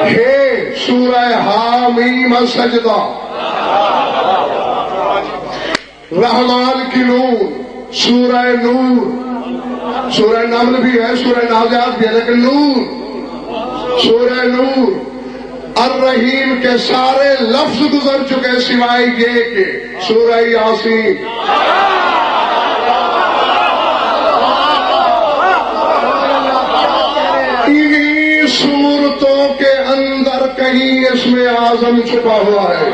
ہے سورہ حامیم السجدہ، رحمان کی نور، سورہ نور، سورہ نمل بھی ہے، سورہ نازعات بھی ہے، لیکن نور، سورہ نور، الرحیم کے سارے لفظ گزر چکے سوائے یہ کہ سورہ یاسین، انہی صورتوں کے اندر کہیں اسم اعظم چھپا ہوا ہے۔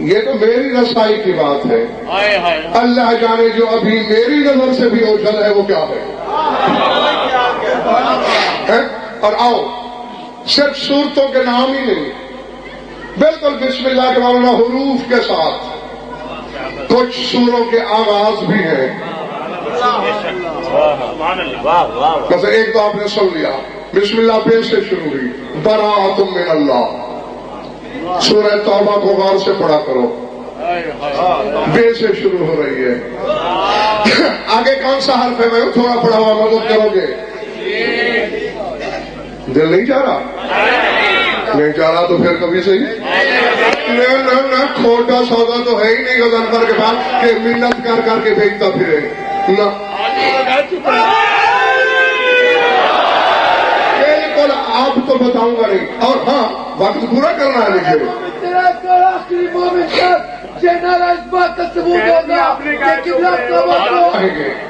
یہ تو میری رسائی کی بات ہے، اللہ جانے جو ابھی میری نظر سے بھی اوجھل ہے وہ کیا ہے۔ اور آؤ صرف صورتوں کے نام ہی نہیں، بالکل بسم اللہ کے مولانا حروف کے ساتھ کچھ سوروں کے آغاز بھی ہیں۔ مثلا ایک تو آپ نے سن لیا، بسم اللہ بے سے شروع ہوئی، براءۃ من اللہ، سورہ توبہ کو غور سے پڑھا کرو، بے سے شروع ہو رہی ہے۔ آگے کون سا حرف ہے؟ میں تھوڑا پڑھا ہوا مدد کرو گے؟ دل نہیں چاہ رہا؟ نہیں چاہ رہا تو پھر کبھی صحیح نہ کھوٹا سودا تو ہے ہی نہیں غضنفر کے پاس کہ منت کر کر کے بھیجتا پھرے نہ، بالکل آپ تو بتاؤں گا نہیں۔ اور ہاں وقت پورا کرنا ہے مجھے،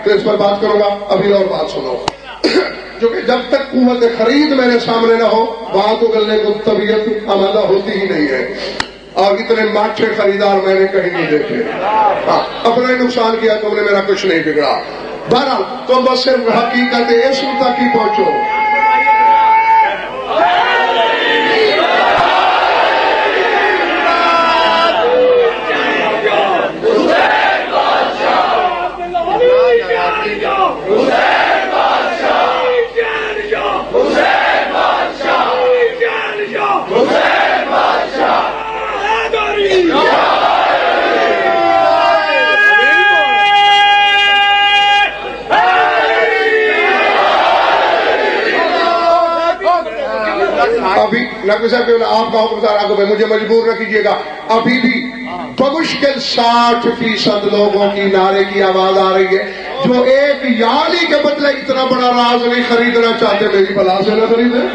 تو اس پر بات کروں گا۔ ابھی اور بات سنو، جو کہ جب تک قوت خرید میرے سامنے نہ ہو وہاں تو گلنے کو طبیعت آمادہ ہوتی ہی نہیں ہے، اور اتنے ماچھے خریدار میں نے کہیں نہیں دیکھے۔ اپنا ہی نقصان کیا، تم نے میرا کچھ نہیں بگڑا۔ بہرحال تم بس صرف حقیقت اسم تک ہی پہنچو۔ ابھی نقوی صاحب آپ کا حکم سارا کو مجھے مجبور نہ کیجیے گا، ابھی بھی بمشکل 60% لوگوں کی نعرے کی آواز آ رہی ہے جو ایک یالی کے بدلے اتنا بڑا راز نہیں خریدنا چاہتے، میری بلا سے نہ خریدے۔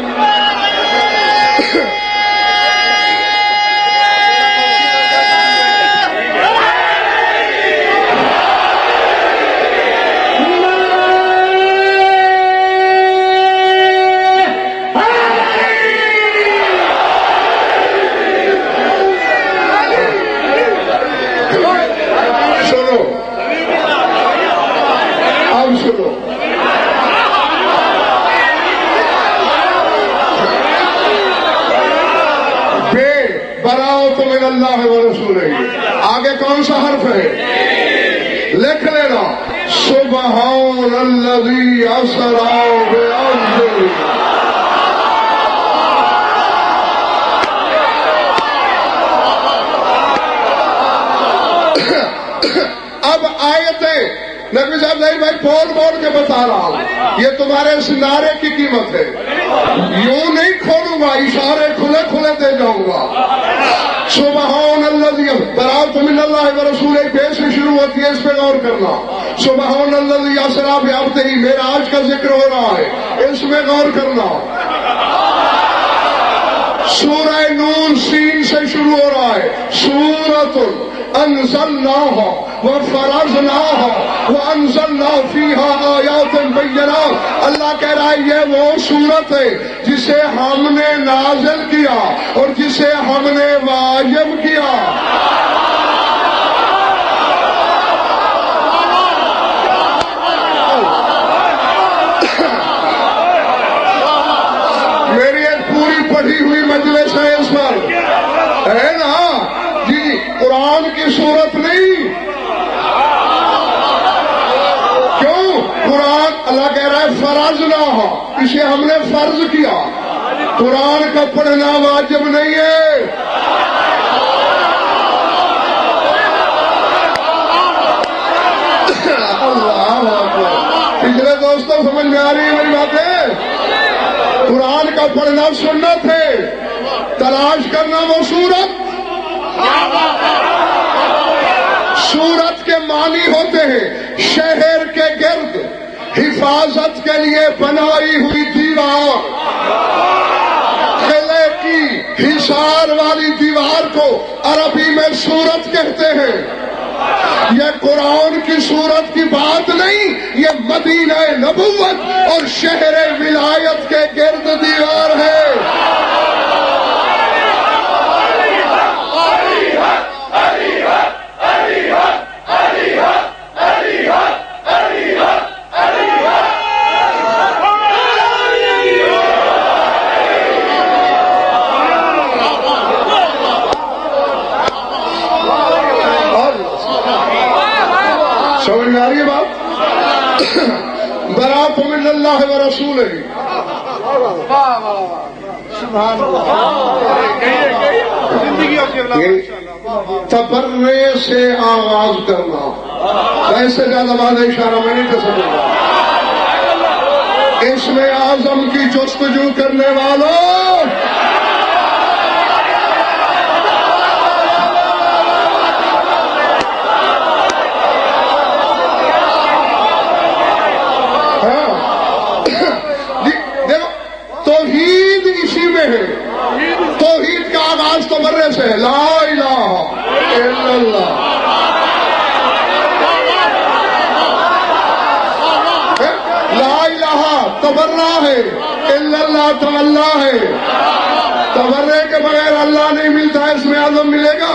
اللہ و رسولہ، آگے کون سا حرف ہے؟ لکھ لینا، سبحان الذی اسری بعبدہ۔ اب آیتیں نبی صاحب نہیں بھائی بول بول کے بتا رہا ہوں، یہ تمہارے اس نعرے کی قیمت ہے، یوں نہیں کھولوں گا، اشارے کھلے کھلے دے جاؤں گا۔ سبحان الذی، براءۃ من اللہ و رسولہ بے سے شروع ہوتی ہے، اس پہ غور کرنا۔ سبحان الذی اسری بعبدہ، معراج کا ذکر ہو رہا ہے، اس میں غور کرنا۔ سورہ نون سین سے شروع ہو رہا ہے، سورۃ انزلناہ وفرضناہ وانزلنا فیہا آیات بینات۔ اللہ کہہ رہا ہے یہ وہ سورت ہے جسے ہم نے نازل کیا اور جسے ہم نے واجب کیا۔ میری ایک پوری پڑھی ہوئی مجلس ہے، اس اسے ہم نے فرض کیا. قرآن کا پڑھنا واجب نہیں ہے. اللہ اکبر. پچھلے دوستوں سمجھ میں آ رہی ہے میری باتیں؟ قرآن کا پڑھنا سنت ہے. تلاش کرنا وہ سورت. سورت کے معنی ہوتے ہیں شہر کے گرد حفاظت کے لیے بنائی ہوئی دیوار. قلعے کی حصار والی دیوار کو عربی میں سورت کہتے ہیں. یہ قرآن کی سورت کی بات نہیں، یہ مدینہ نبوت اور شہر ولایت کے گرد دیوار ہے. سمجھ میں آ رہی ہے بات؟ برات من اللہ و رسولہ. تبرے سے آغاز کرنا. ویسے زیادہ بات اشارہ میں نہیں کر سکوں. اس میں اعظم کی جستجو کرنے والوں توحید اسی میں ہے. توحید کا آغاز تو مرے سے لا الہ الا اللہ. لا الہ تبرہ ہے، الا اللہ تولہ ہے. تبرے کے بغیر اللہ نہیں ملتا ہے، اس میں اعظم ملے گا.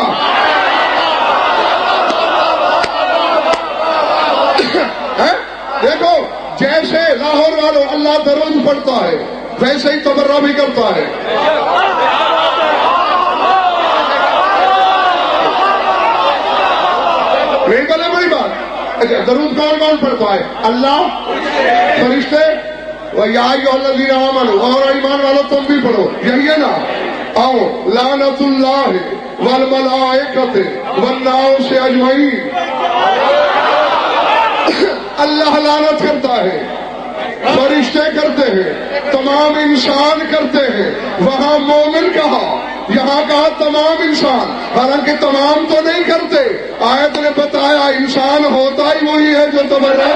دیکھو جیسے لاہور والوں اللہ درود پڑھتا ہے ویسے ہی تبرہ بھی کرتا ہے. نہیں بولے بڑی بات. اچھا درود کون کون پڑھتا ہے؟ اللہ، فرشتے، وَيَا أَيُّهَا الَّذِينَ آمَنُوا، اور ایمان والو تم بھی پڑھو. یہی ہے نا. آؤ لعنت اللہ والملائکۃ والناس اجمعین. اللہ لعنت کرتا ہے، فرشتے کرتے ہیں، تمام انسان کرتے ہیں. وہاں مومن کہا، یہاں کہا تمام انسان. حالانکہ تمام تو نہیں کرتے. آیت نے بتایا انسان ہوتا ہی وہی ہے جو تبرہ